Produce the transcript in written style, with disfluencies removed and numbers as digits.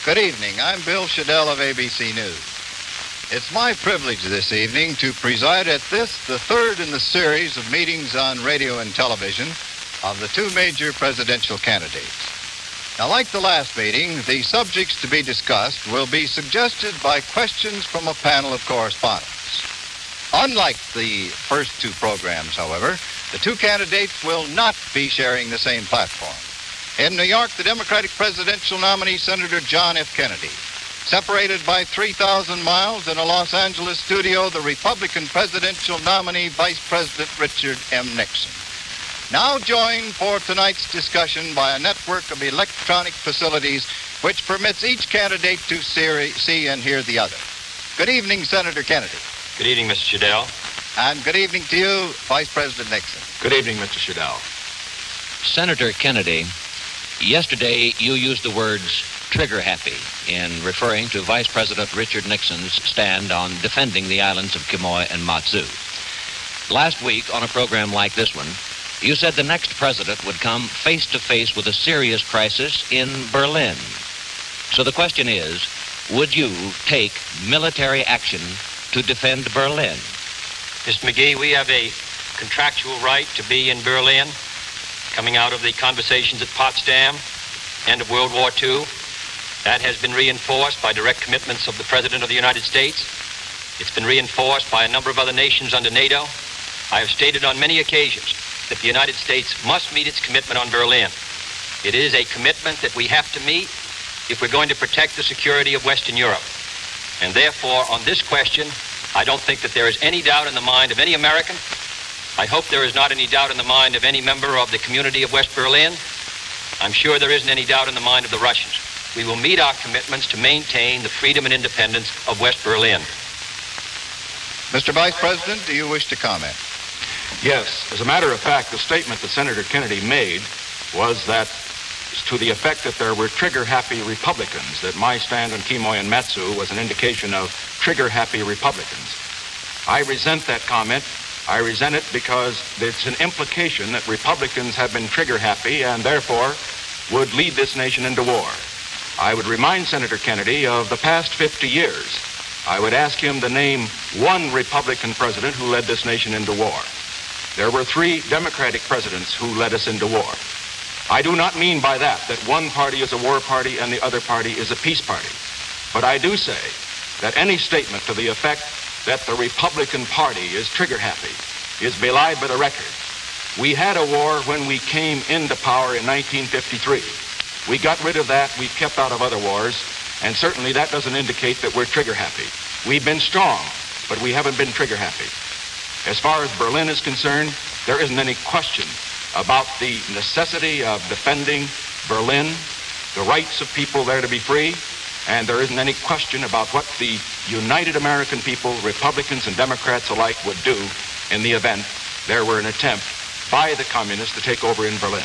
Good evening. I'm Bill Shadell of ABC News. It's my privilege this evening to preside at this, the third in the series of meetings on radio and television of the two major presidential candidates. Now, like the last meeting, the subjects to be discussed will be suggested by questions from a panel of correspondents. Unlike the first two programs, however, the two candidates will not be sharing the same platform. In New York, the Democratic presidential nominee, Senator John F. Kennedy. Separated by 3,000 miles in a Los Angeles studio, the Republican presidential nominee, Vice President Richard M. Nixon. Now joined for tonight's discussion by a network of electronic facilities which permits each candidate to see and hear the other. Good evening, Senator Kennedy. Good evening, Mr. Shadell. And good evening to you, Vice President Nixon. Good evening, Mr. Shadell. Senator Kennedy, yesterday you used the words trigger happy in referring to Vice President Richard Nixon's stand on defending the islands of Quemoy and Matsu. Last week, on a program like this one, you said the next president would come face to face with a serious crisis in Berlin. So the question is, would you take military action to defend Berlin? Mr. McGee, we have a contractual right to be in Berlin, coming out of the conversations at Potsdam, end of World War II. That has been reinforced by direct commitments of the President of the United States. It's been reinforced by a number of other nations under NATO. I have stated on many occasions that the United States must meet its commitment on Berlin. It is a commitment that we have to meet if we're going to protect the security of Western Europe. And therefore, on this question, I don't think that there is any doubt in the mind of any American. I hope there is not any doubt in the mind of any member of the community of West Berlin. I'm sure there isn't any doubt in the mind of the Russians. We will meet our commitments to maintain the freedom and independence of West Berlin. Mr. Vice President, do you wish to comment? Yes. As a matter of fact, the statement that Senator Kennedy made was that to the effect that there were trigger-happy Republicans, that my stand on Quemoy and Matsu was an indication of trigger-happy Republicans. I resent that comment. I resent it because it's an implication that Republicans have been trigger-happy and therefore would lead this nation into war. I would remind Senator Kennedy of the past 50 years. I would ask him to name one Republican president who led this nation into war. There were 3 Democratic presidents who led us into war. I do not mean by that one party is a war party and the other party is a peace party. But I do say that any statement to the effect that the Republican Party is trigger-happy is belied by the record. We had a war when we came into power in 1953. We got rid of that. We've kept out of other wars. And certainly that doesn't indicate that we're trigger-happy. We've been strong, but we haven't been trigger-happy. As far as Berlin is concerned, there isn't any question about the necessity of defending Berlin, the rights of people there to be free, and there isn't any question about what the united American people, Republicans and Democrats alike, would do in the event there were an attempt by the communists to take over in Berlin.